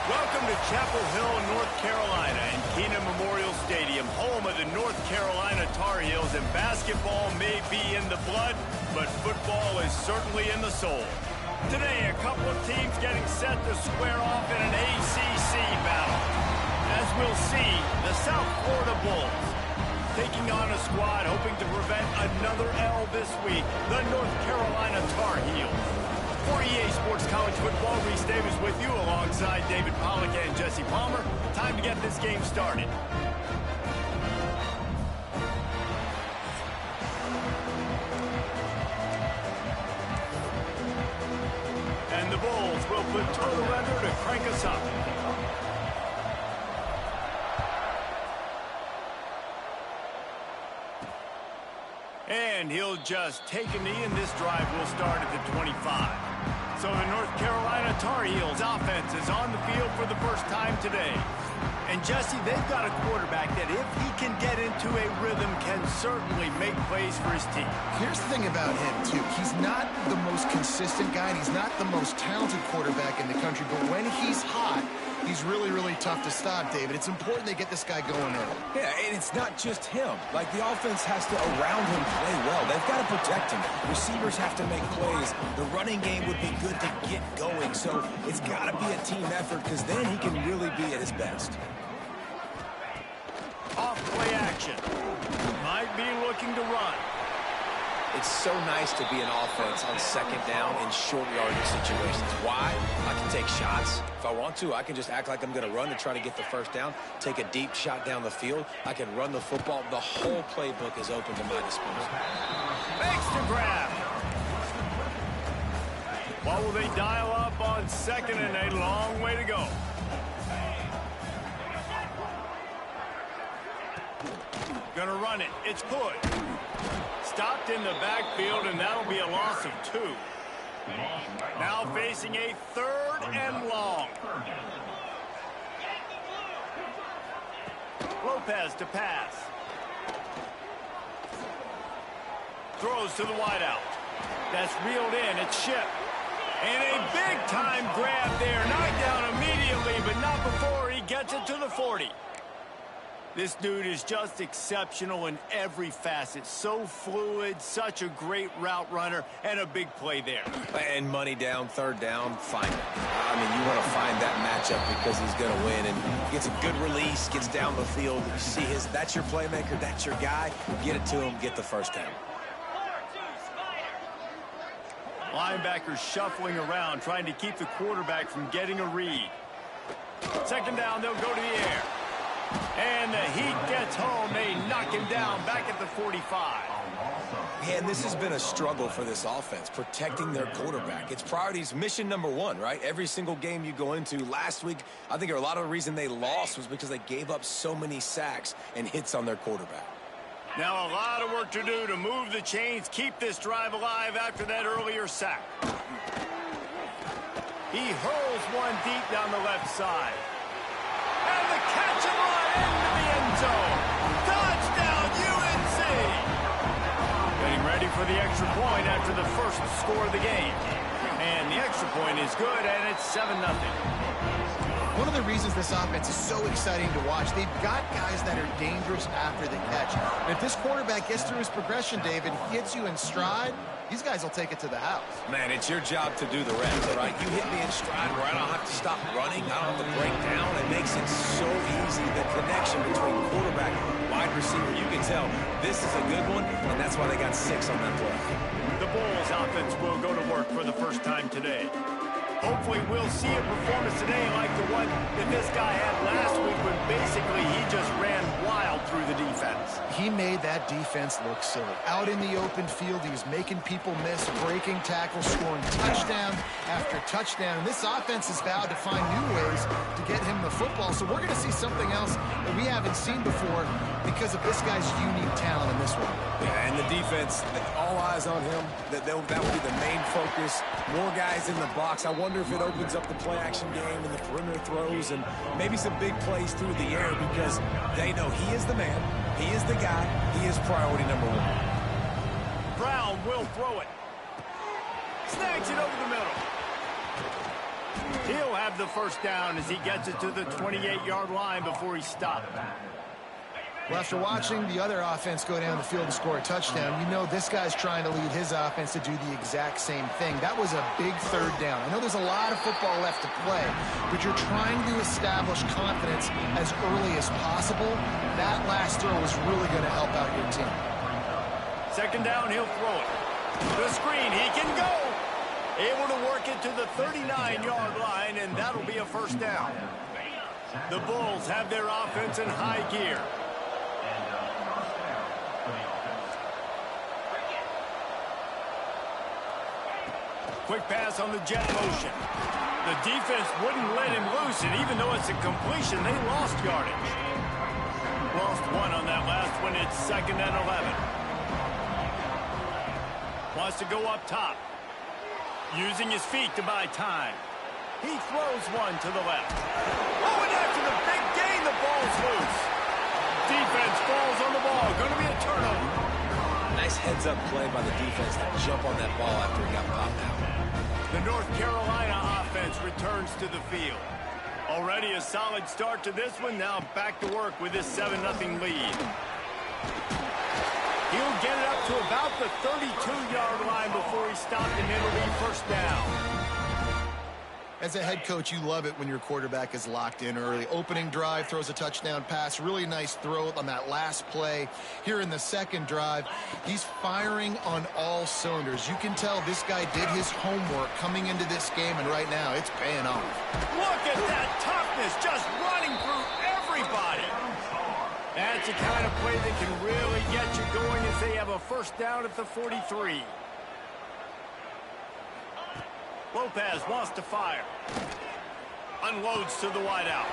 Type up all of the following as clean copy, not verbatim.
Welcome to Chapel Hill, North Carolina, and Keenan Memorial Stadium, home of the North Carolina Tar Heels. And basketball may be in the blood, but football is certainly in the soul. Today, a couple of teams getting set to square off in an ACC battle. As we'll see, the South Florida Bulls taking on a squad hoping to prevent another L this week, the North Carolina Tar Heels. For EA Sports College Football, Reese Davis with you alongside David Pollack and Jesse Palmer. Time to get this game started. And the Bulls will put total weather to crank us up. And he'll just take a knee, and this drive will start at the 25. So the North Carolina Tar Heels offense is on the field for the first time today. And Jesse, they've got a quarterback that if he can get into a rhythm can certainly make plays for his team. Here's the thing about him, too. He's not the most consistent guy, and he's not the most talented quarterback in the country. But when he's hot, he's really, really tough to stop, David. It's important they get this guy going early. Yeah, and it's not just him. Like, the offense has to, around him, play well. They've got to protect him. Receivers have to make plays. The running game would be good to get going. So it's got to be a team effort because then he can really be at his best. Off play action. Might be looking to run. It's so nice to be an offense on second down in short yardage situations. Why? I can take shots. If I want to, I can just act like I'm going to run to try to get the first down, take a deep shot down the field. I can run the football. The whole playbook is open to my disposal. Makes the grab. What will they dial up on second, and a long way to go? Gonna run it. It's good. Stopped in the backfield, and that'll be a loss of 2. Now facing a 3rd and long. Lopez to pass. Throws to the wideout. That's reeled in. It's Ship. And a big-time grab there. Knocked down immediately, but not before he gets it to the 40. This dude is just exceptional in every facet. So fluid, such a great route runner, and a big play there. And money down, 3rd down, find it. I mean, you want to find that matchup because he's going to win. And gets a good release, gets down the field. You see that's your playmaker, that's your guy. Get it to him, get the first down. Linebackers shuffling around, trying to keep the quarterback from getting a read. 2nd down, they'll go to the air. And the Heat gets home. They knock him down back at the 45. Yeah, and this has been a struggle for this offense, protecting their quarterback. It's priorities, mission number 1, right? Every single game you go into. Last week, I think a lot of the reason they lost was because they gave up so many sacks and hits on their quarterback. Now a lot of work to do to move the chains, keep this drive alive after that earlier sack. He hurls one deep down the left side. And the catch and run into the end zone. Touchdown, UNC! Getting ready for the extra point after the first score of the game. And the extra point is good, and it's 7-0. One of the reasons this offense is so exciting to watch, they've got guys that are dangerous after the catch. And if this quarterback gets through his progression, David, hits you in stride, these guys will take it to the house. Man, it's your job to do the rest, all right? You hit me in stride where I don't have to stop running, I don't have to break down. It makes it so easy, the connection between quarterback and wide receiver. You can tell this is a good one, and that's why they got 6 on that play. The Bulls offense will go to work for the first time today. Hopefully we'll see a performance today like the one that this guy had last week when basically he just ran wild through the defense. He made that defense look silly. Out in the open field, he was making people miss, breaking tackles, scoring touchdown after touchdown. And this offense has vowed to find new ways to get him the football. So we're going to see something else that we haven't seen before because of this guy's unique talent in this one. Yeah, and the defense, all eyes on him. That will be the main focus. More guys in the box. I wonder if it opens up the play-action game and the perimeter throws and maybe some big plays through the air because they know he is the man, he is the guy, he is priority number 1. Brown will throw it. Snags it over the middle. He'll have the first down as he gets it to the 28-yard line before he stopped. Well, after watching the other offense go down the field and score a touchdown, you know this guy's trying to lead his offense to do the exact same thing. That was a big third down. I know there's a lot of football left to play, but you're trying to establish confidence as early as possible. That last throw is really going to help out your team. Second down, he'll throw it. The screen, he can go. Able to work it to the 39-yard line, and that'll be a first down. The Bulls have their offense in high gear. Quick pass on the jet motion. The defense wouldn't let him loose, and even though it's a completion, they lost yardage. Lost one on that last one. It's 2nd and 11. Wants to go up top. Using his feet to buy time. He throws one to the left. Oh, and after the big gain, the ball's loose. Defense falls on the ball. Going to be a turnover. Nice heads-up play by the defense to jump on that ball after he got popped out. The North Carolina offense returns to the field. Already a solid start to this one. Now back to work with this 7-0 lead. He'll get it up to about the 32-yard line before he stopped, and it'll be first down. As a head coach, you love it when your quarterback is locked in early. Opening drive, throws a touchdown pass. Really nice throw on that last play. Here in the second drive, he's firing on all cylinders. You can tell this guy did his homework coming into this game, and right now it's paying off. Look at that toughness, just running through everybody. That's the kind of play that can really get you going as they have a first down at the 43. Lopez wants to fire. Unloads to the wideout.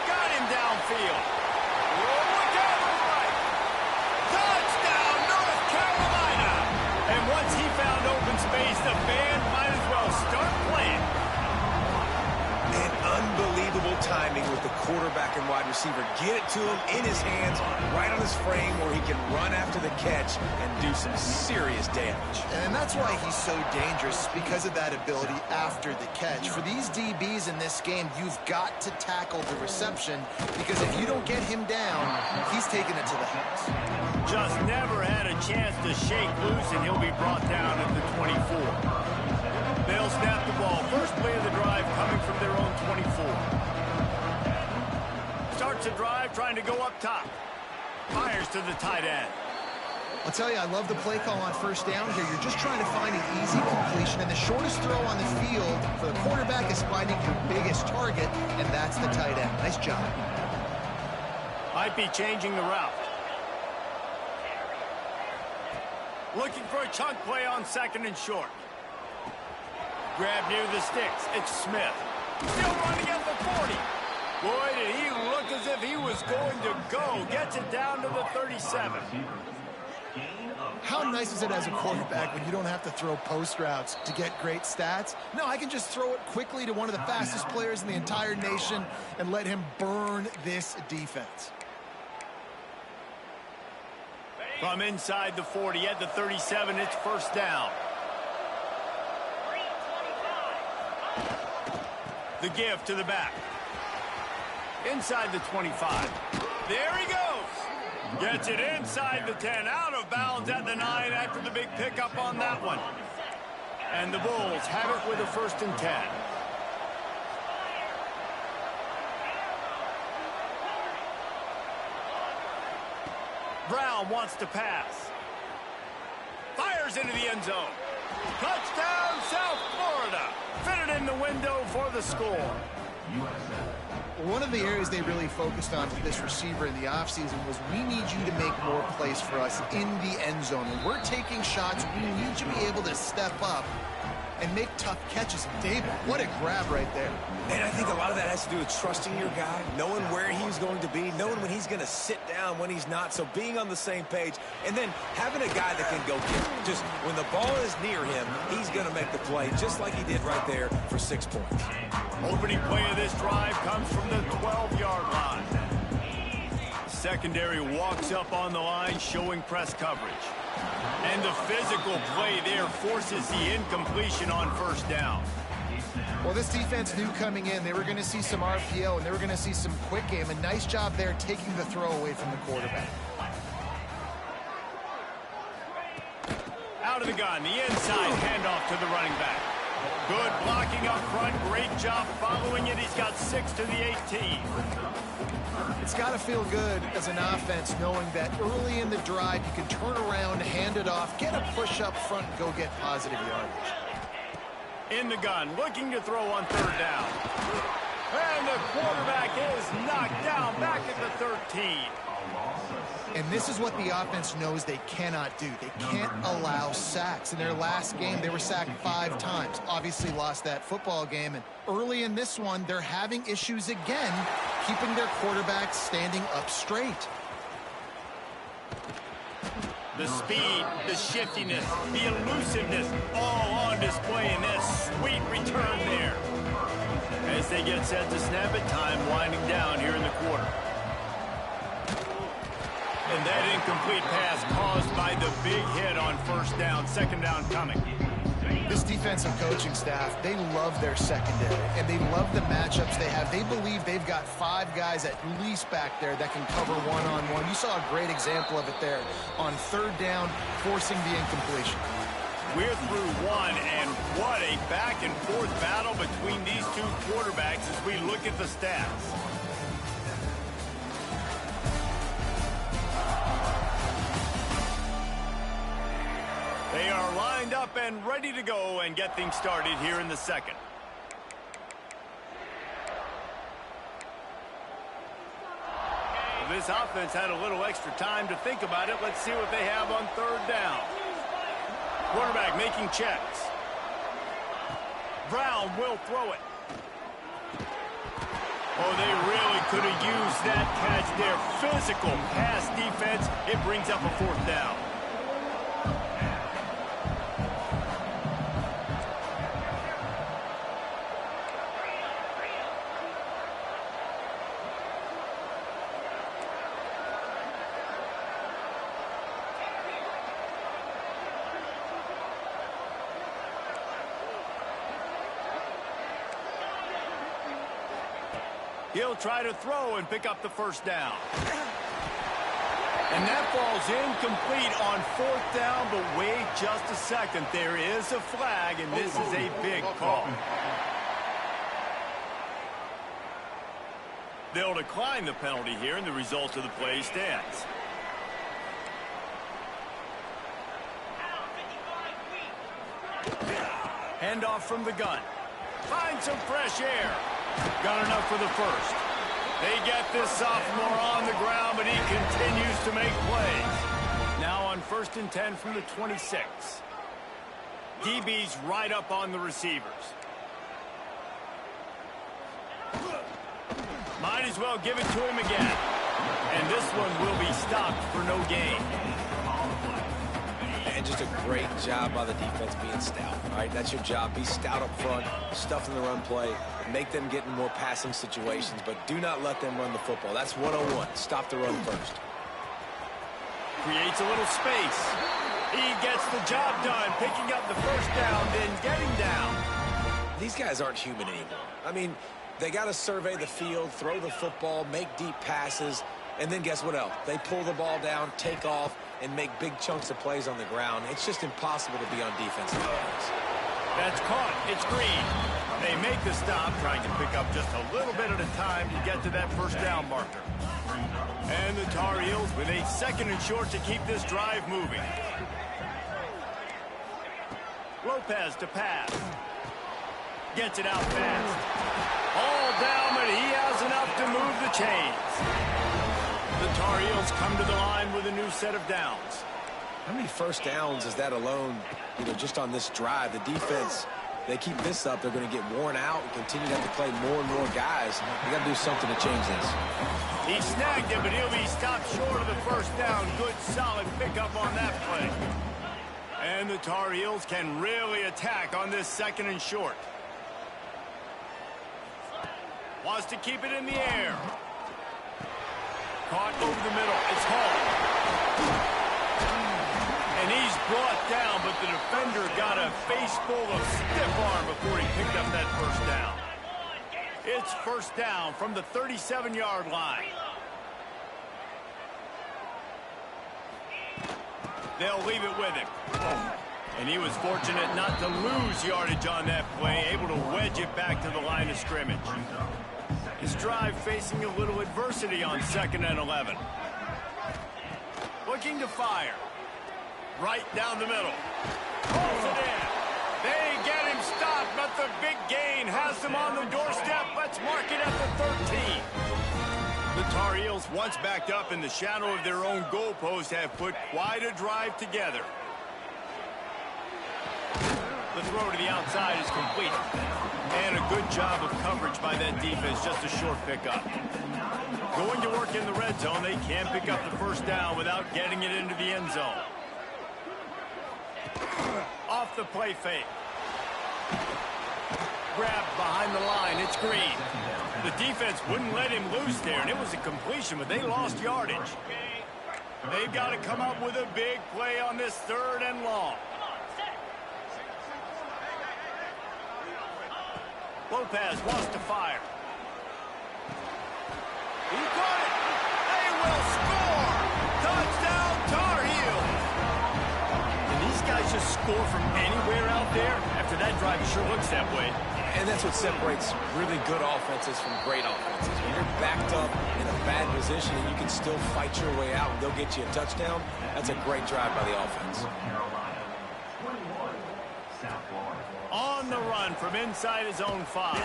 Got him downfield. Look out to the right. Touchdown, North Carolina. And once he found open space, the band might as well start playing. And unbelievable timing with the quarterback and wide receiver. Get it to him in his hands, right on his frame where he can run after the catch and do some serious damage. And that's why he's so dangerous, because of that ability after the catch. For these DBs in this game, you've got to tackle the reception, because if you don't get him down, he's taking it to the house. Just never had a chance to shake loose, and he'll be brought down at the 24. They'll snap the ball. First play of the drive coming from their own 24. Starts a drive trying to go up top. Fires to the tight end. I'll tell you, I love the play call on first down here. You're just trying to find an easy completion, and the shortest throw on the field for the quarterback is finding your biggest target, and that's the tight end. Nice job. Might be changing the route. Looking for a chunk play on 2nd and short. Grab near the sticks. It's Smith. Still running at the 40. Boy, did he look as if he was going to go. Gets it down to the 37. How nice is it as a quarterback when you don't have to throw post routes to get great stats? No, I can just throw it quickly to one of the fastest players in the entire nation and let him burn this defense. From inside the 40 at the 37, it's first down. The give to the back. Inside the 25. There he goes. Gets it inside the 10. Out of bounds at the 9 after the big pickup on that one. And the Bulls have it with a 1st and 10. Brown wants to pass. Fires into the end zone. Touchdown, South Florida. Fitted in the window for the score. One of the areas they really focused on for this receiver in the offseason was, we need you to make more plays for us in the end zone. When we're taking shots, we need you to be able to step up and make tough catches. David, what a grab right there. And I think a lot of that has to do with trusting your guy, knowing where he's going to be, knowing when he's going to sit down, when he's not, so being on the same page, and then having a guy that can go get it. Just when the ball is near him, he's going to make the play, just like he did right there for 6 points. Opening play of this drive comes from the 12-yard line. Secondary walks up on the line, showing press coverage. And the physical play there forces the incompletion on first down. Well, this defense knew coming in they were going to see some RPO and they were going to see some quick game. A nice job there taking the throw away from the quarterback. Out of the gun, the inside handoff to the running back. Good blocking up front. Great job following it. He's got 6 to the 18. It's got to feel good as an offense knowing that early in the drive you can turn around, hand it off, get a push up front, and go get positive yardage. In the gun, looking to throw on 3rd down. And the quarterback is knocked down back at the 13. And this is what the offense knows they cannot do. They can't allow sacks. In their last game, they were sacked 5 times. Obviously lost that football game. And early in this one, they're having issues again, keeping their quarterback standing up straight. The speed, the shiftiness, the elusiveness, all on display in this sweet return there. As they get set to snap it, time winding down here in the quarter. And that incomplete pass caused by the big hit on 1st down, 2nd down coming. This defensive coaching staff, they love their secondary, and they love the matchups they have. They believe they've got 5 guys at least back there that can cover one-on-one. You saw a great example of it there on 3rd down, forcing the incompletion. We're through one, and what a back-and-forth battle between these 2 quarterbacks as we look at the stats. They are lined up and ready to go and get things started here in the 2nd. This offense had a little extra time to think about it. Let's see what they have on 3rd down. Quarterback making checks. Brown will throw it. Oh, they really could have used that catch there. Physical pass defense. It brings up a 4th down. He'll try to throw and pick up the 1st down. And that falls incomplete on 4th down, but wait just a second. There is a flag, and this is a big call. They'll decline the penalty here, and the result of the play stands. Handoff from the gun. Find some fresh air. Got enough for the 1st. They get this sophomore on the ground, but he continues to make plays. Now on 1st and 10 from the 26. DB's right up on the receivers. Might as well give it to him again. And this one will be stopped for no gain. And just a great job by the defense being stout. All right, that's your job. Be stout up front, stuff in the run play, make them get in more passing situations, but do not let them run the football. That's 101. Stop the run first. Creates a little space. He gets the job done, picking up the 1st down, then getting down. These guys aren't human anymore. I mean, they got to survey the field, throw the football, make deep passes, and then guess what else? They pull the ball down, take off, and make big chunks of plays on the ground. It's just impossible to be on defense nowadays. That's caught. It's Green. They make the stop, trying to pick up just a little bit at a time to get to that 1st down marker. And the Tar Heels with a 2nd and short to keep this drive moving. Lopez to pass. Gets it out fast. All down, but he has enough to move the chains. The Tar Heels come to the line with a new set of downs. How many 1st downs is that alone, just on this drive? The defense, they keep this up, they're going to get worn out and continue to have to play more and more guys. They got to do something to change this. He snagged it, but he'll be stopped short of the 1st down. Good, solid pickup on that play. And the Tar Heels can really attack on this 2nd and short. Wants to keep it in the air. Caught over the middle. It's Hall. And he's brought down, but the defender got a face full of stiff arm before he picked up that first down. It's first down from the 37-yard line. They'll leave it with him. And he was fortunate not to lose yardage on that play, able to wedge it back to the line of scrimmage. His drive facing a little adversity on 2nd and 11. Looking to fire. Right down the middle. Pulls it in. They get him stopped, but the big gain has them on the doorstep. Let's mark it at the 13. The Tar Heels, once backed up in the shadow of their own goalpost, have put quite a drive together. The throw to the outside is complete. And a good job of coverage by that defense, just a short pickup. Going to work in the red zone, they can't pick up the first down without getting it into the end zone. Off the play fake. Grabbed behind the line, it's Green. The defense wouldn't let him loose there, and it was a completion, but they lost yardage. They've got to come up with a big play on this 3rd and long. Lopez wants to fire. He caught it. They will score. Touchdown, Tar Heels. And these guys just score from anywhere out there? After that drive, it sure looks that way. And that's what separates really good offenses from great offenses. When you're backed up in a bad position and you can still fight your way out and they'll get you a touchdown, that's a great drive by the offense. On the run from inside his own 5.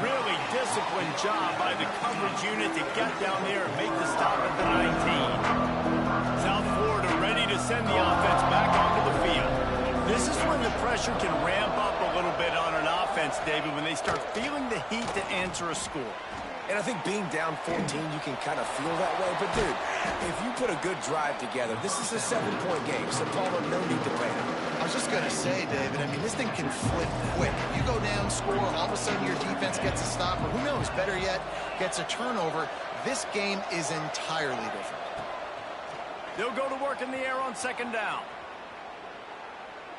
Really disciplined job by the coverage unit to get down there and make the stop at the 19. South Florida ready to send the offense back onto the field. This is when the pressure can ramp up a little bit on an offense, David, when they start feeling the heat to answer a score. And I think being down 14, you can kind of feel that way. But, dude, if you put a good drive together, this is a 7-point game, so Palmer, no need to panic. I was just going to say, David, I mean, this thing can flip quick. You go down, score, all of a sudden your defense gets a stop, or who knows, better yet, gets a turnover. This game is entirely different. They'll go to work in the air on 2nd down.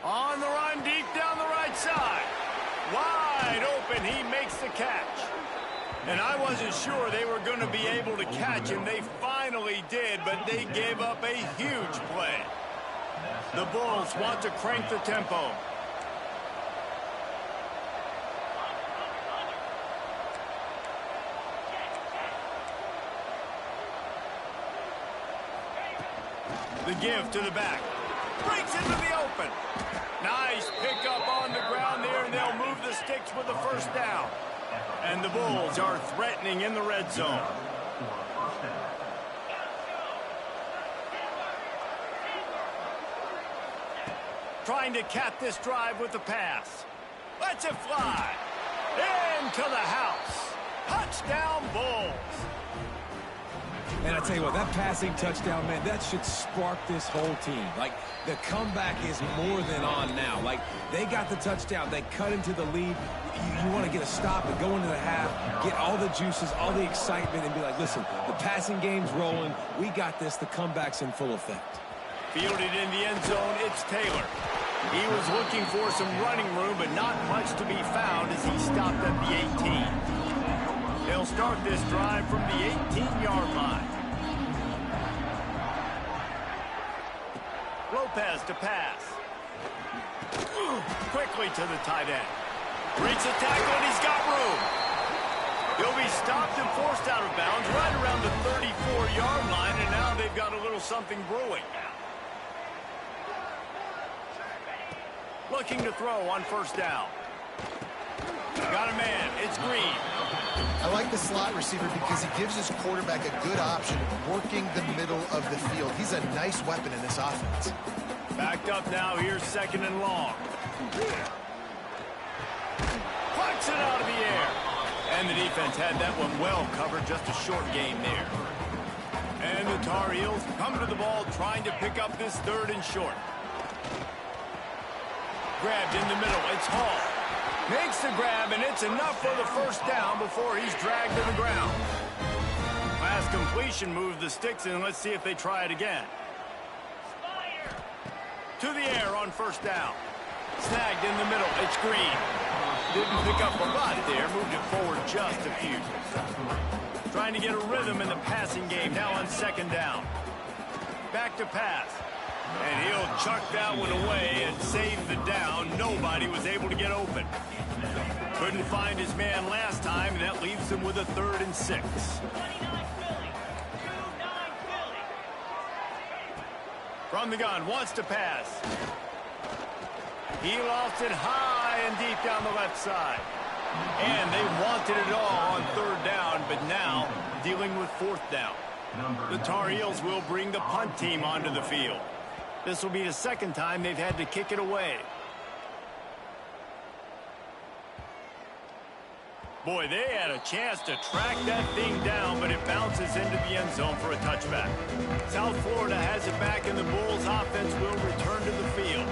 On the run, deep down the right side. Wide open, he makes the catch. And I wasn't sure they were going to be able to catch him. They finally did, but they gave up a huge play. The Bulls want to crank the tempo. The give to the back. Breaks into the open. Nice pickup on the ground there, and they'll move the sticks with the first down. And the Bulls are threatening in the red zone. Trying to cap this drive with the pass. Lets it fly. Into the house. Touchdown, Bulls. And I tell you what, that passing touchdown, man, that should spark this whole team. Like, the comeback is more than on now. Like, they got the touchdown. They cut into the lead. You want to get a stop and go into the half, get all the juices, all the excitement, and be like, listen, the passing game's rolling. We got this. The comeback's in full effect. Fielded in the end zone, it's Taylor. He was looking for some running room, but not much to be found as he stopped at the 18. They'll start this drive from the 18-yard line. Lopez to pass. Quickly to the tight end. Reads the tackle, and he's got room. He'll be stopped and forced out of bounds right around the 34-yard line, and now they've got a little something brewing. Looking to throw on first down. Got a man. It's Green. I like the slot receiver because he gives his quarterback a good option of working the middle of the field. He's a nice weapon in this offense. Backed up now. Here's 2nd and long. Plucks it out of the air. And the defense had that one well covered. Just a short gain there. And the Tar Heels come to the ball trying to pick up this 3rd and short. Grabbed in the middle. It's Hall. Makes the grab, and it's enough for the first down before he's dragged to the ground. Last completion moved the sticks, and let's see if they try it again. to the air on first down. Snagged in the middle. It's Green. Didn't pick up a lot there. Moved it forward just a few. Trying to get a rhythm in the passing game now on second down. Back to pass. And he'll chuck that one away and save the down. Nobody was able to get open. Couldn't find his man last time, and that leaves him with a 3rd and 6. From the gun, wants to pass. He lost it high and deep down the left side. And they wanted it all on 3rd down, but now dealing with 4th down. The Tar Heels will bring the punt team onto the field. This will be the 2nd time they've had to kick it away. Boy, they had a chance to track that thing down, but it bounces into the end zone for a touchback. South Florida has it back, and the Bulls offense will return to the field.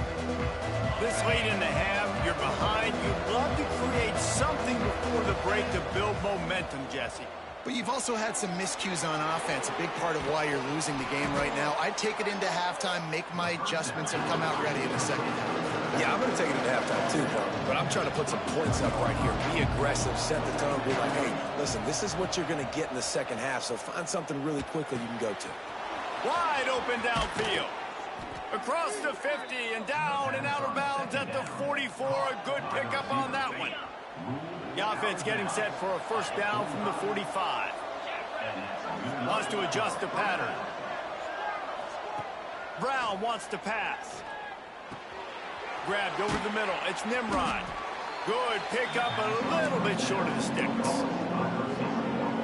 This late in the half, you're behind. You'd love to create something before the break to build momentum, Jesse. But you've also had some miscues on offense, a big part of why you're losing the game right now. I'd take it into halftime, make my adjustments, and come out ready in the 2nd half. Yeah, I'm going to take it into halftime too, but I'm trying to put some points up right here. Be aggressive, set the tone, be like, hey, listen, this is what you're going to get in the 2nd half, so find something really quickly you can go to. Wide open downfield. Across the 50 and down and out of bounds at the 44. A good pickup on that one. The offense getting set for a 1st down from the 45. Wants to adjust the pattern. Brown wants to pass. Grabbed over the middle. It's Nimrod. Good pickup, a little bit short of the sticks.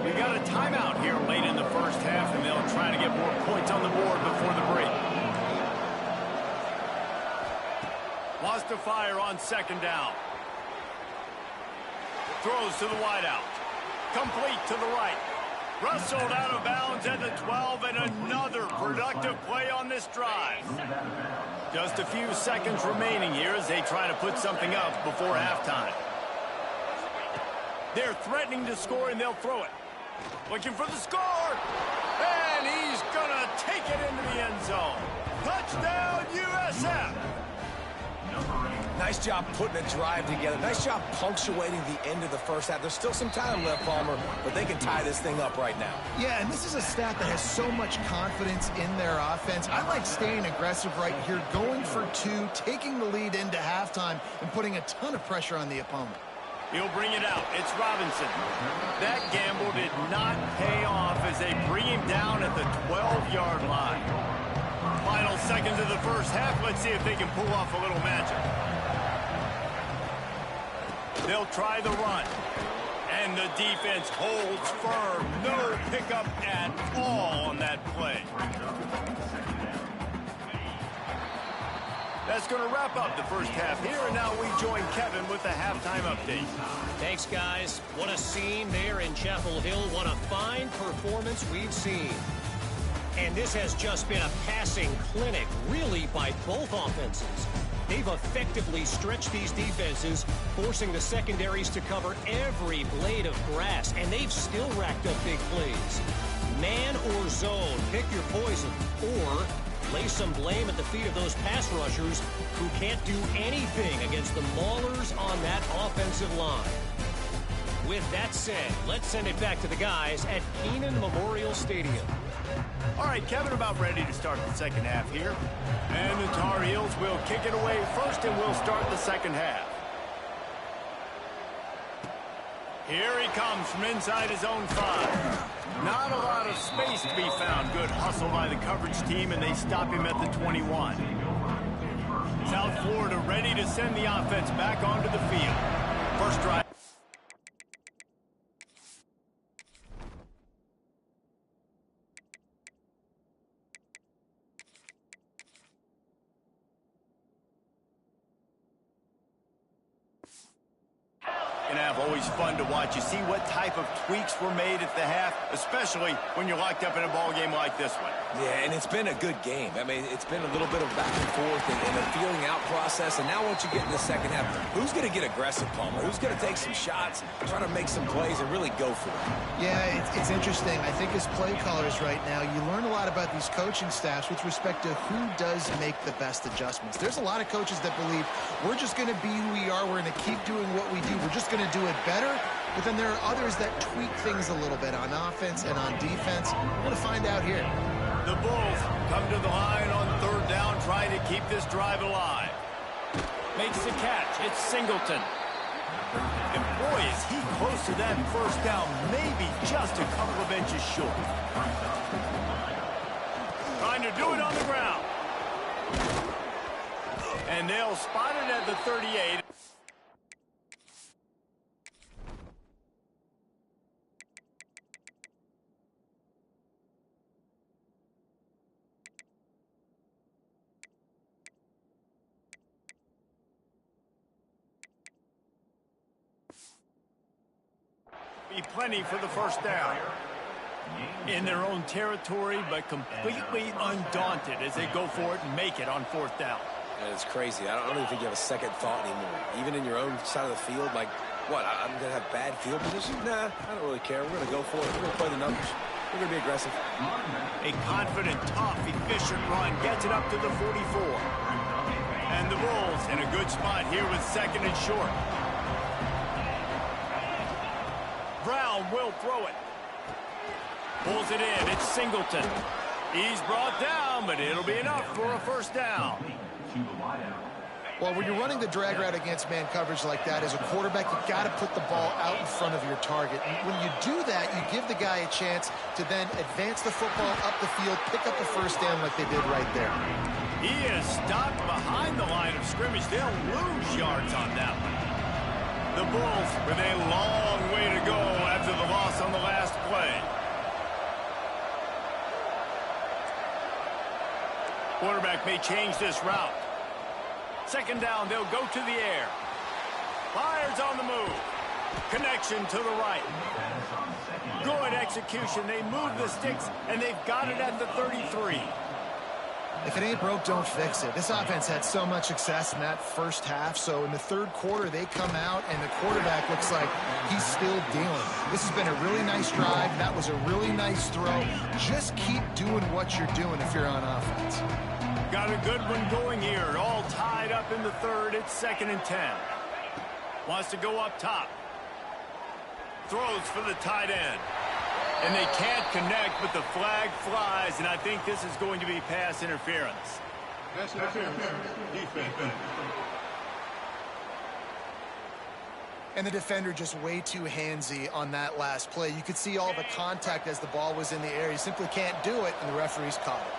We got a timeout here late in the 1st half, and they'll try to get more points on the board before the break. Wants to fire on 2nd down. Throws to the wideout. Complete to the right. Rustled out of bounds at the 12, and another productive play on this drive. Just a few seconds remaining here as they try to put something up before halftime. They're threatening to score, and they'll throw it. Looking for the score. And he's going to take it into the end zone. Touchdown, USF. Nice job putting a drive together. Nice job punctuating the end of the 1st half. There's still some time left, Palmer, but they can tie this thing up right now. Yeah, and this is a staff that has so much confidence in their offense. I like staying aggressive right here, going for 2, taking the lead into halftime, and putting a ton of pressure on the opponent. He'll bring it out. It's Robinson. That gamble did not pay off as they bring him down at the 12-yard line. Final seconds of the 1st half. Let's see if they can pull off a little magic. They'll try the run. And the defense holds firm. No pickup at all on that play. That's going to wrap up the 1st half here, and now we join Kevin with the halftime update. Thanks, guys. What a scene there in Chapel Hill. What a fine performance we've seen. And this has just been a passing clinic, really, by both offenses. They've effectively stretched these defenses, forcing the secondaries to cover every blade of grass, and they've still racked up big plays. Man or zone, pick your poison, or lay some blame at the feet of those pass rushers who can't do anything against the maulers on that offensive line. With that said, let's send it back to the guys at Kenan Memorial Stadium. All right, Kevin, about ready to start the 2nd half here. And the Tar Heels will kick it away first, and we'll start the 2nd half. Here he comes from inside his own 5. Not a lot of space to be found. Good hustle by the coverage team, and they stop him at the 21. South Florida ready to send the offense back onto the field. First drive. And half, always fun to watch. You see what type of tweaks were made at the half, especially when you're locked up in a ball game like this one. Yeah, and it's been a good game. I mean, it's been a little bit of back and forth and a feeling out process. And now once you get in the second half, who's going to get aggressive, Palmer? Who's going to take some shots, try to make some plays, and really go for it? Yeah, it's interesting. I think as play callers right now, you learn a lot about these coaching staffs with respect to who does make the best adjustments. There's a lot of coaches that believe we're just going to be who we are. We're going to keep doing what we do. We're just going to do it better. But then there are others that tweak things a little bit on offense and on defense. We're going to find out here. The Bulls come to the line on third down, trying to keep this drive alive. Makes the catch. It's Singleton. And boy, is he close to that first down, maybe just a couple of inches short. Trying to do it on the ground. And they'll spot it at the 38. Plenty for the first down. In their own territory, but completely undaunted as they go for it and make it on fourth down. And it's crazy. I don't even think you have a second thought anymore. Even in your own side of the field, like, what, I'm going to have bad field position? Nah, I don't really care. We're going to go for it. We're going to play the numbers. We're going to be aggressive. A confident, tough, efficient run gets it up to the 44. And the Bulls in a good spot here with second and short. Brown will throw it. Pulls it in. It's Singleton. He's brought down, but it'll be enough for a first down. Well, when you're running the drag route against man coverage like that, as a quarterback, you've got to put the ball out in front of your target. And when you do that, you give the guy a chance to then advance the football up the field, pick up the first down like they did right there. He is stopped behind the line of scrimmage. They'll lose yards on that one. The Bulls with a long way to go after the loss on the last play. Quarterback may change this route. Second down, they'll go to the air. Fires on the move. Connection to the right. Good execution. They move the sticks, and they've got it at the 33. If it ain't broke, don't fix it. This offense had so much success in that first half, so in the third quarter, they come out, and the quarterback looks like he's still dealing. This has been a really nice drive. That was a really nice throw. Just keep doing what you're doing if you're on offense. Got a good one going here. All tied up in the third. It's 2nd and 10. Wants to go up top. Throws for the tight end. And they can't connect, but the flag flies, and I think this is going to be pass interference. Pass interference. Defense. And the defender just way too handsy on that last play. You could see all the contact as the ball was in the air. He simply can't do it, and the referee's caught it.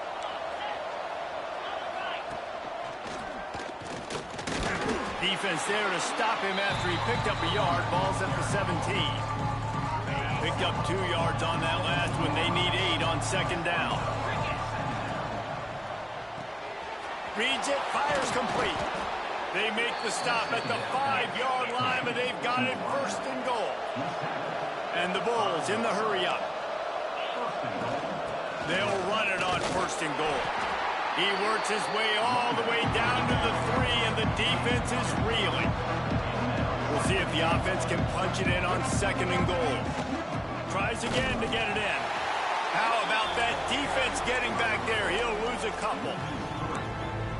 Defense there to stop him after he picked up a yard. Ball's at the 17. Picked up 2 yards on that last one. They need 8 on second down. Reads it, fires complete. They make the stop at the 5-yard line, but they've got it first and goal. And the Bulls in the hurry up. They'll run it on first and goal. He works his way all the way down to the 3, and the defense is reeling. We'll see if the offense can punch it in on second and goal. Tries again to get it in. How about that defense getting back there? He'll lose a couple.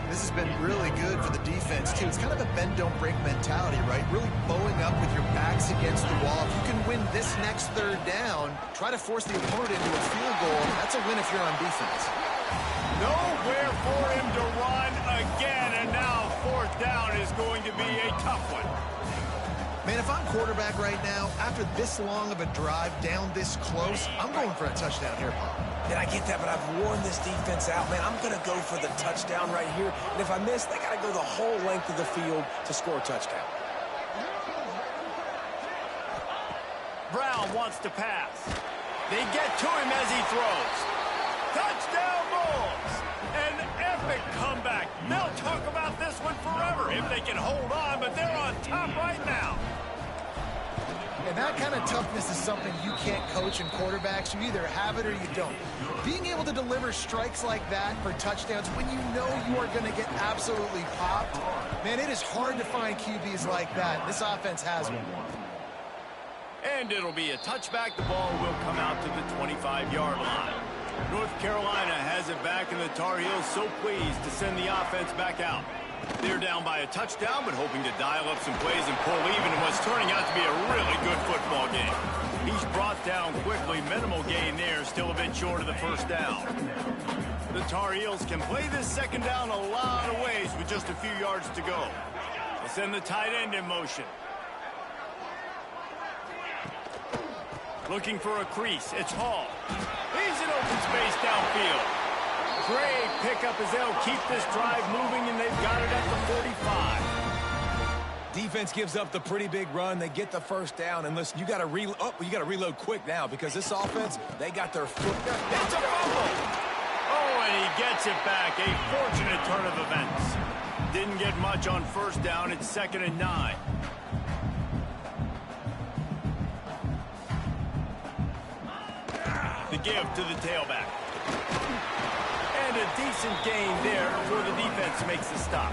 This has been really good for the defense, too. It's kind of a bend-don't-break mentality, right? Really bowing up with your backs against the wall. If you can win this next third down, try to force the opponent into a field goal. That's a win if you're on defense. Nowhere for him to run again, and now fourth down is going to be a tough one. Man, if I'm quarterback right now, after this long of a drive down this close, I'm going for a touchdown here, Paul. And I get that, but I've worn this defense out, man. I'm going to go for the touchdown right here. And if I miss, they got to go the whole length of the field to score a touchdown. Brown wants to pass. They get to him as he throws. Touchdown Bulls! An epic comeback. They'll talk about this one forever if they can hold on, but they're on top right now. And that kind of toughness is something you can't coach in quarterbacks. You either have it or you don't. Being able to deliver strikes like that for touchdowns when you know you are going to get absolutely popped, man, it is hard to find QBs like that. This offense has one. And it'll be a touchback. The ball will come out to the 25-yard line. North Carolina has it back, and the Tar Heels so pleased to send the offense back out. They're down by a touchdown, but hoping to dial up some plays and pull even in what's turning out to be a really good football game. He's brought down quickly. Minimal gain there, still a bit short of the first down. The Tar Heels can play this second down a lot of ways with just a few yards to go. They'll send the tight end in motion. Looking for a crease. It's Hall. He's in open space downfield. Great pickup as they'll keep this drive moving, and they've got it at the 45. Defense gives up the pretty big run. They get the first down, and listen, you got to reload quick now because this offense, they got their foot. It's a fumble. Oh, and he gets it back. A fortunate turn of events. Didn't get much on first down. It's 2nd and 9. The give to the tailback. And a decent gain there before the defense makes the stop.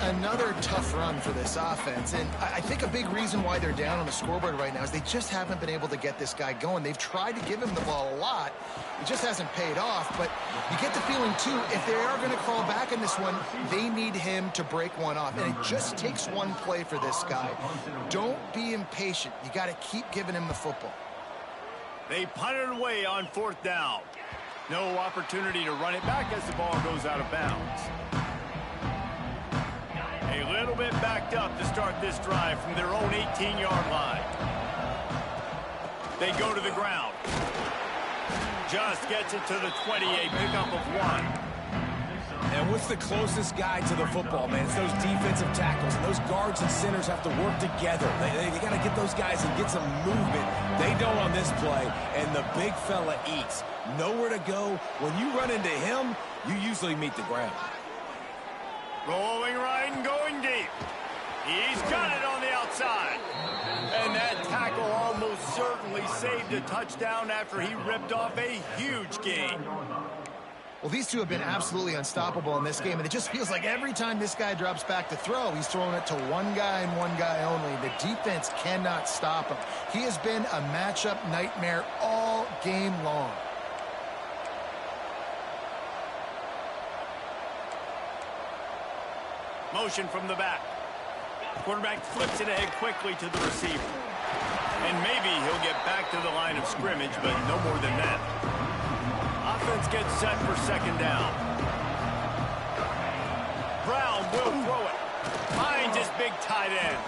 Another tough run for this offense, and I think a big reason why they're down on the scoreboard right now is they just haven't been able to get this guy going. They've tried to give him the ball a lot. It just hasn't paid off, but you get the feeling, too, if they are going to crawl back in this one, they need him to break one off, and it just takes one play for this guy. Don't be impatient. You got to keep giving him the football. They punt it away on 4th down. No opportunity to run it back as the ball goes out of bounds. A little bit backed up to start this drive from their own 18-yard line. They go to the ground. Just gets it to the 20, a pickup of 1. And what's the closest guy to the football, man? It's those defensive tackles, and those guards and centers have to work together. They got to get those guys and get some movement. They don't on this play, and the big fella eats. Nowhere to go. When you run into him, you usually meet the ground. Rolling right and going deep. He's got it on the outside. And that tackle almost certainly saved a touchdown after he ripped off a huge gain. Well, these two have been absolutely unstoppable in this game, and it just feels like every time this guy drops back to throw, he's throwing it to one guy and one guy only. The defense cannot stop him. He has been a matchup nightmare all game long. Motion from the back. Quarterback flips it ahead quickly to the receiver. And maybe he'll get back to the line of scrimmage, but no more than that. Offense gets set for 2nd down. Brown will throw it. Finds his big tight end.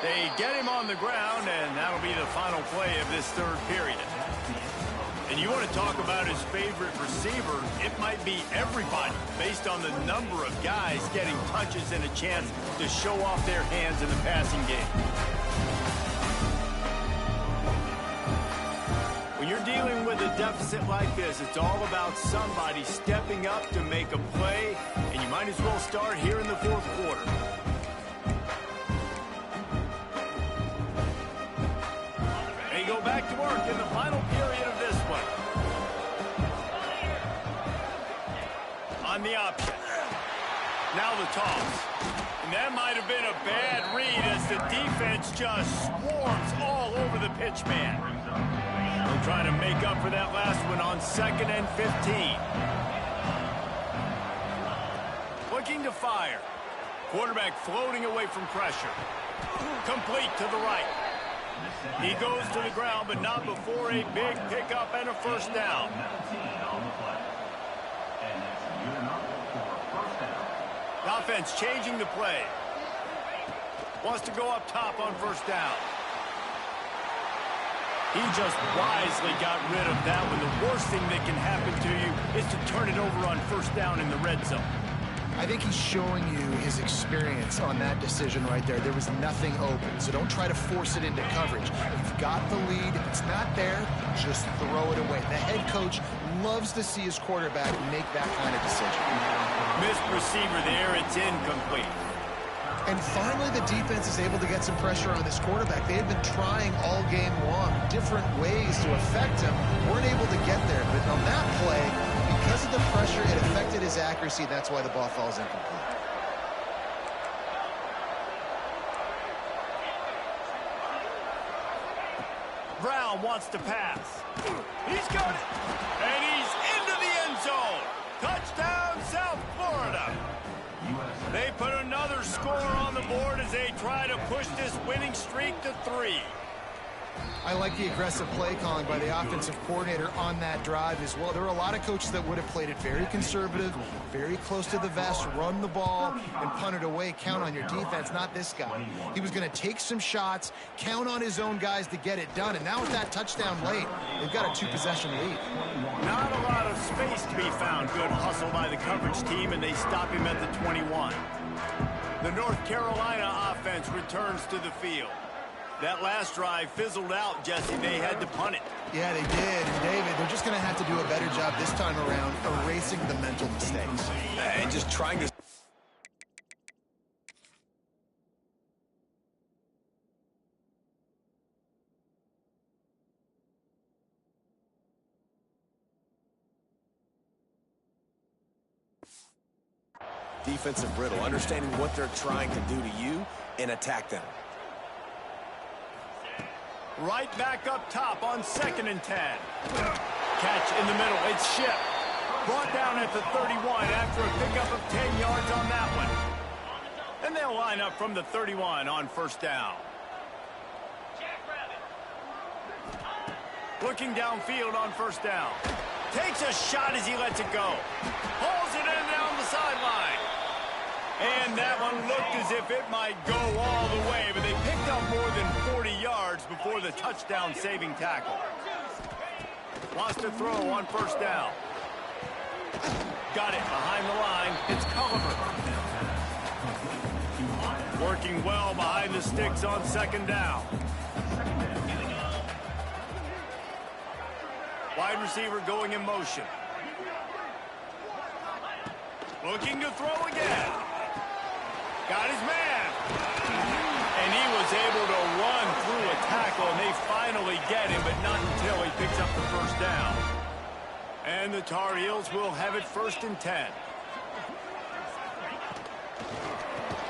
They get him on the ground, and that'll be the final play of this 3rd period. And you want to talk about his favorite receiver, it might be everybody, based on the number of guys getting touches and a chance to show off their hands in the passing game. When you're dealing with a deficit like this, it's all about somebody stepping up to make a play, and you might as well start here in the 4th quarter. They go back to work in the final period of this one. On the option. Now the toss. And that might have been a bad read as the defense just swarms all over the pitch man. They'll try to make up for that last one on 2nd and 15. Looking to fire. Quarterback floating away from pressure. Complete to the right. He goes to the ground, but not before a big pickup and a 1st down. The offense changing the play. Wants to go up top on 1st down. He just wisely got rid of that one. The worst thing that can happen to you is to turn it over on 1st down in the red zone. I think he's showing you his experience on that decision right there. There was nothing open, so don't try to force it into coverage. You've got the lead. If it's not there, just throw it away. The head coach loves to see his quarterback make that kind of decision. Missed receiver there. It's incomplete. And finally, the defense is able to get some pressure on this quarterback. They had been trying all game long different ways to affect him. Weren't able to get there. But on that play, because of the pressure, it affected his accuracy. That's why the ball falls incomplete. Brown wants to pass. He's got it. And he's into the end zone. Touchdown, South Florida. They put another score on the board as they try to push this winning streak to 3. I like the aggressive play calling by the offensive coordinator on that drive as well. There were a lot of coaches that would have played it very conservative, very close to the vest, run the ball, and punt it away. Count on your defense, not this guy. He was going to take some shots, count on his own guys to get it done. And now with that touchdown late, they've got a 2-possession lead. Not a lot of space to be found. Good hustle by the coverage team, and they stop him at the 21. The North Carolina offense returns to the field. That last drive fizzled out, Jesse. They had to punt it. Yeah, they did. And, David, they're just going to have to do a better job this time around erasing the mental mistakes. And just trying to... defensive brittle, understanding what they're trying to do to you and attack them. Right back up top on 2nd and 10. Catch in the middle. It's Ship. Brought down at the 31 after a pickup of 10 yards on that one. And they'll line up from the 31 on 1st down. Looking downfield on 1st down. Takes a shot as he lets it go. Pulls it in down the sideline. And that one looked as if it might go all the way, but they picked up more than 40 yards before the touchdown-saving tackle. Wants to throw on 1st down. Got it behind the line. It's Killerz. Working well behind the sticks on 2nd down. Wide receiver going in motion. Looking to throw again. Got his man. And he was able to run through a tackle, and they finally get him, but not until he picks up the 1st down. And the Tar Heels will have it 1st and 10.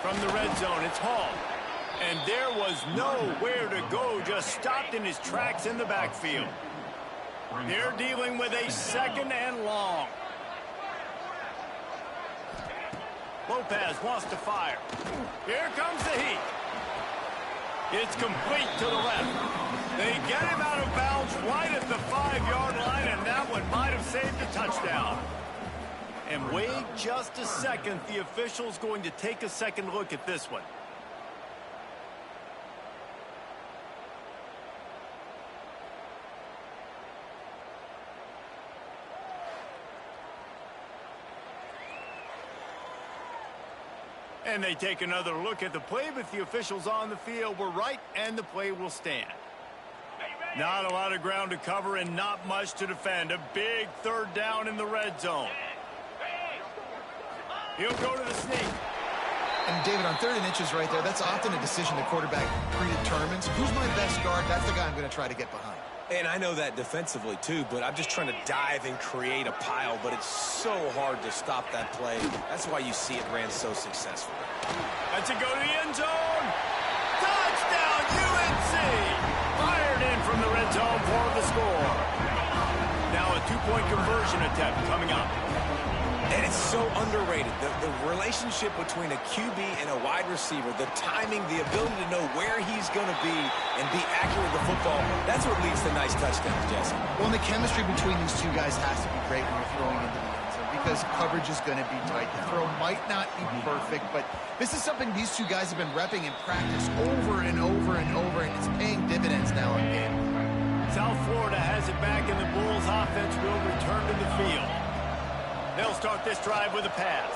From the red zone, it's Hall. And there was nowhere to go, just stopped in his tracks in the backfield. They're dealing with a 2nd and long. Lopez wants to fire. Here comes the heat. It's complete to the left. They get him out of bounds right at the 5-yard line, and that one might have saved a touchdown. And wait just a second. The official's going to take a second look at this one. And they take another look at the play, but the officials on the field were right, and the play will stand. Not a lot of ground to cover and not much to defend. A big 3rd down in the red zone. He'll go to the sneak. And, David, on 3rd and inches right there, that's often a decision the quarterback predetermines. Who's my best guard? That's the guy I'm going to try to get behind. And I know that defensively, too, but I'm just trying to dive and create a pile, but it's so hard to stop that play. That's why you see it ran so successful. That's a go to the end zone. Touchdown, UNC! Fired in from the red zone for the score. Now a 2-point conversion attempt coming up. And it's so underrated. The relationship between a QB and a wide receiver, the timing, the ability to know where he's going to be and be accurate with the football, that's what leads to nice touchdowns, Jesse. Well, and the chemistry between these two guys has to be great when you're throwing into the end zone because coverage is going to be tight. The throw might not be perfect, but this is something these two guys have been repping in practice over and over and over, and it's paying dividends now in game. South Florida has it back, and the Bulls offense will return to the field. They'll start this drive with a pass.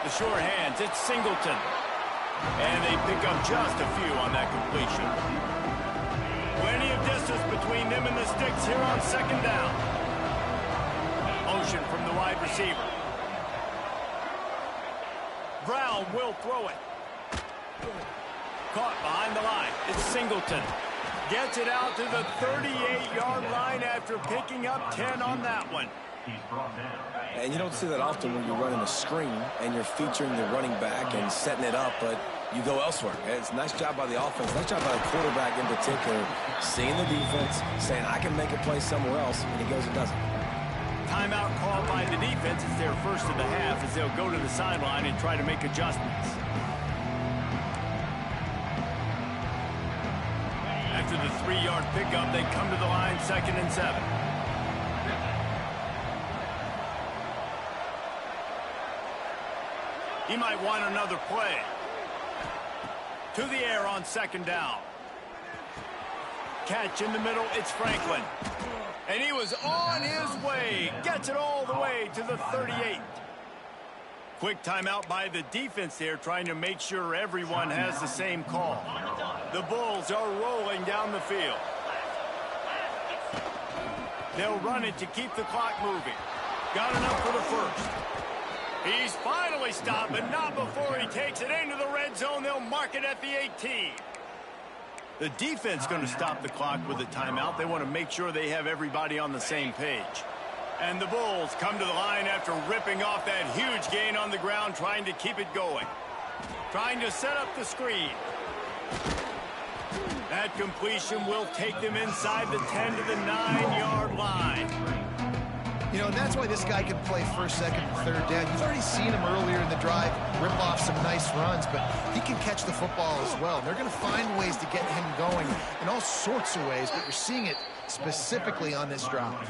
The sure hands, it's Singleton. And they pick up just a few on that completion. Plenty of distance between them and the sticks here on 2nd down. Motion from the wide receiver. Brown will throw it. Caught behind the line. It's Singleton. Gets it out to the 38-yard line after picking up 10 on that one. And you don't see that often when you're running a screen and you're featuring the running back and setting it up, but you go elsewhere. It's a nice job by the offense, nice job by the quarterback in particular, seeing the defense, saying, I can make a play somewhere else, and he goes and does it. Timeout called by the defense. It's their first of the half as they'll go to the sideline and try to make adjustments. After the 3-yard pickup, they come to the line, 2nd and 7. He might want another play. To the air on 2nd down. Catch in the middle, it's Franklin. And he was on his way. Gets it all the way to the 38. Quick timeout by the defense there, trying to make sure everyone has the same call. The Bulls are rolling down the field. They'll run it to keep the clock moving. Got enough for the first. He's finally stopped, but not before he takes it into the red zone. They'll mark it at the 18. The defense going to stop the clock with a timeout. They want to make sure they have everybody on the same page. And the Bulls come to the line after ripping off that huge gain on the ground, trying to keep it going. Trying to set up the screen. That completion will take them inside the 10 to the 9-yard line. You know, and that's why this guy can play first, second, and third down. You've already seen him earlier in the drive rip off some nice runs, but he can catch the football as well. They're going to find ways to get him going in all sorts of ways, but you're seeing it specifically on this drive.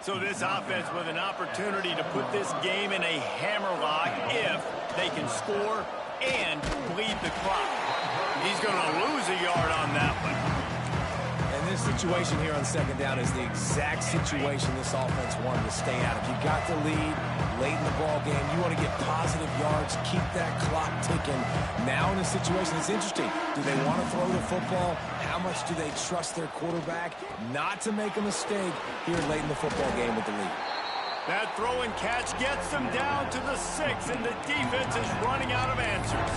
So this offense with an opportunity to put this game in a hammerlock if they can score and bleed the clock. He's going to lose a yard on that one. And this situation here on 2nd down is the exact situation this offense wanted to stay out of. You got the lead late in the ball game. You want to get positive yards, keep that clock ticking. Now in this situation, it's interesting. Do they want to throw the football? How much do they trust their quarterback not to make a mistake here late in the football game with the lead? That throw and catch gets them down to the 6, and the defense is running out of answers.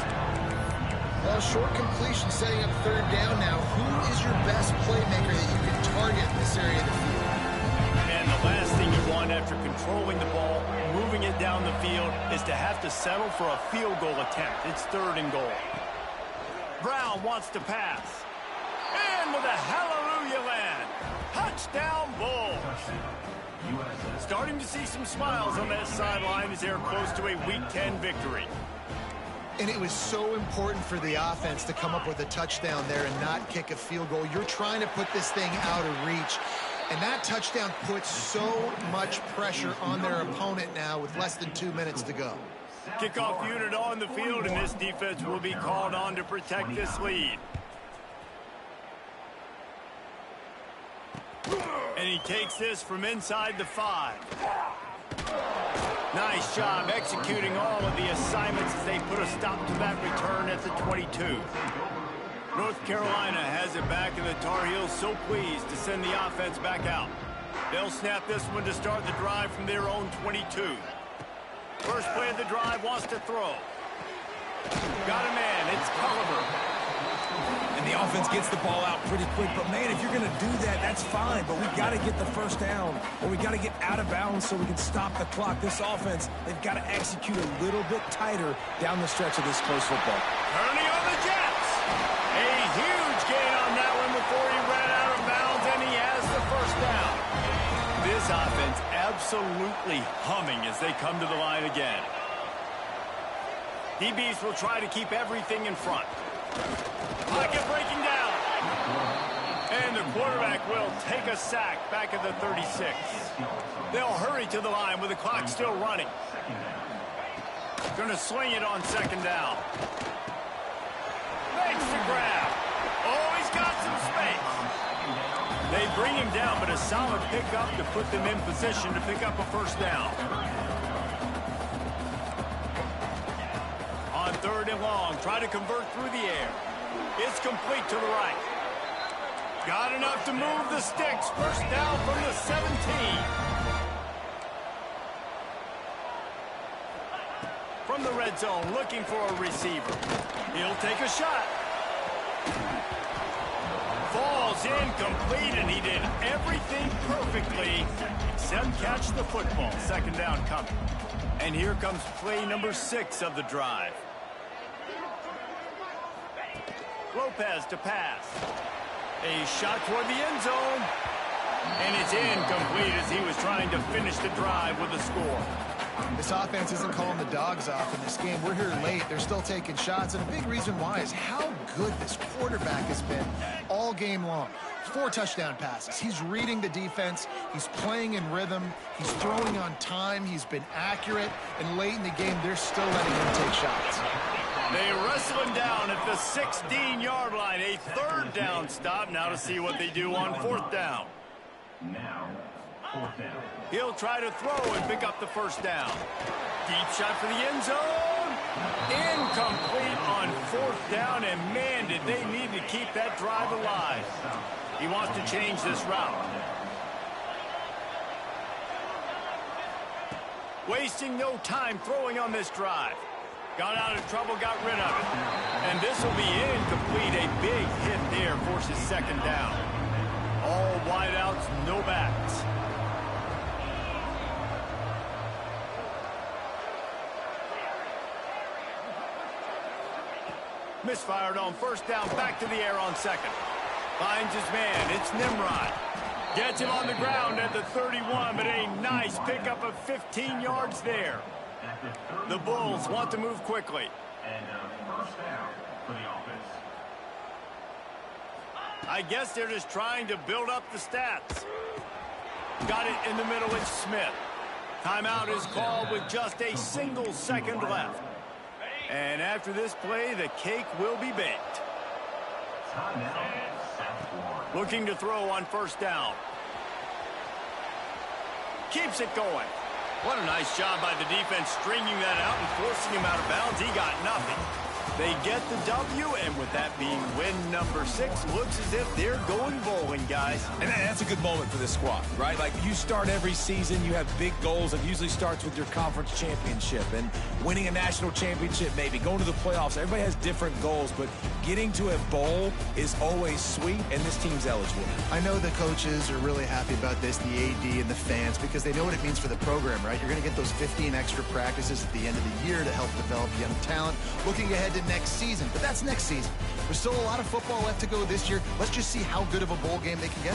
Well, short completion setting up 3rd down now. Who is your best playmaker that you can target in this area of the field? And the last thing you want after controlling the ball, moving it down the field, is to have to settle for a field goal attempt. It's 3rd and goal. Brown wants to pass. Into the hallelujah land. Touchdown, Bulls. Starting to see some smiles on that sideline as they're close to a Week 10 victory. And it was so important for the offense to come up with a touchdown there and not kick a field goal. You're trying to put this thing out of reach. And that touchdown puts so much pressure on their opponent now with less than 2 minutes to go. Kickoff unit on the field, and this defense will be called on to protect this lead. And he takes this from inside the 5. Nice job executing all of the assignments as they put a stop to that return at the 22. North Carolina has it back, and the Tar Heels so pleased to send the offense back out. They'll snap this one to start the drive from their own 22. First play of the drive, wants to throw. Got a man, it's Killerz. And the offense gets the ball out pretty quick. But, man, if you're going to do that, that's fine. But we've got to get the first down, or we've got to get out of bounds so we can stop the clock. This offense, they've got to execute a little bit tighter down the stretch of this close football. Turning on the Jets. A huge gain on that one before he ran out of bounds, and he has the first down. This offense absolutely humming as they come to the line again. DBs will try to keep everything in front. Pocket breaking down. And the quarterback will take a sack back at the 36. They'll hurry to the line with the clock still running. Going to swing it on 2nd down. Makes the grab. Oh, he's got some space. They bring him down, but a solid pickup to put them in position to pick up a first down. On 3rd and long, try to convert through the air. It's complete to the right. Got enough to move the sticks. First down from the 17. From the red zone, looking for a receiver. He'll take a shot. Falls incomplete, and he did everything perfectly except catch the football. Second down coming. And here comes play number 6 of the drive. Lopez to pass. A shot toward the end zone. And it's incomplete as he was trying to finish the drive with a score. This offense isn't calling the dogs off in this game. We're here late. They're still taking shots, and a big reason why is how good this quarterback has been all game long. 4 touchdown passes. He's reading the defense. He's playing in rhythm. He's throwing on time. He's been accurate, and late in the game, they're still letting him take shots. They wrestle him down at the 16-yard line. A third down stop. Now to see what they do on 4th down. Now, 4th down. He'll try to throw and pick up the first down. Deep shot for the end zone. Incomplete on 4th down, and man, did they need to keep that drive alive. He wants to change this route. Wasting no time throwing on this drive. Got out of trouble, got rid of it. And this will be incomplete. A big hit there forces 2nd down. All wideouts, no backs. Misfired on 1st down, back to the air on 2nd. Finds his man, it's Nimrod. Gets him on the ground at the 31, but a nice pickup of 15 yards there. The Bulls want to move quickly. And 1st down for the offense. I guess they're just trying to build up the stats. Got it in the middle, it's Smith. Timeout is called with just a single second left. And after this play, the cake will be baked. Looking to throw on 1st down. Keeps it going. What a nice job by the defense stringing that out and forcing him out of bounds. He got nothing. They get the W, and with that being win number 6, looks as if they're going bowling, guys. And that's a good moment for this squad, right? Like, you start every season, you have big goals. It usually starts with your conference championship and winning a national championship, maybe going to the playoffs. Everybody has different goals, but getting to a bowl is always sweet, and this team's eligible. I know the coaches are really happy about this, the AD and the fans, because they know what it means for the program, right? You're going to get those 15 extra practices at the end of the year to help develop young talent. Looking ahead to next season, but that's next season. There's still a lot of football left to go this year. Let's just see how good of a bowl game they can get.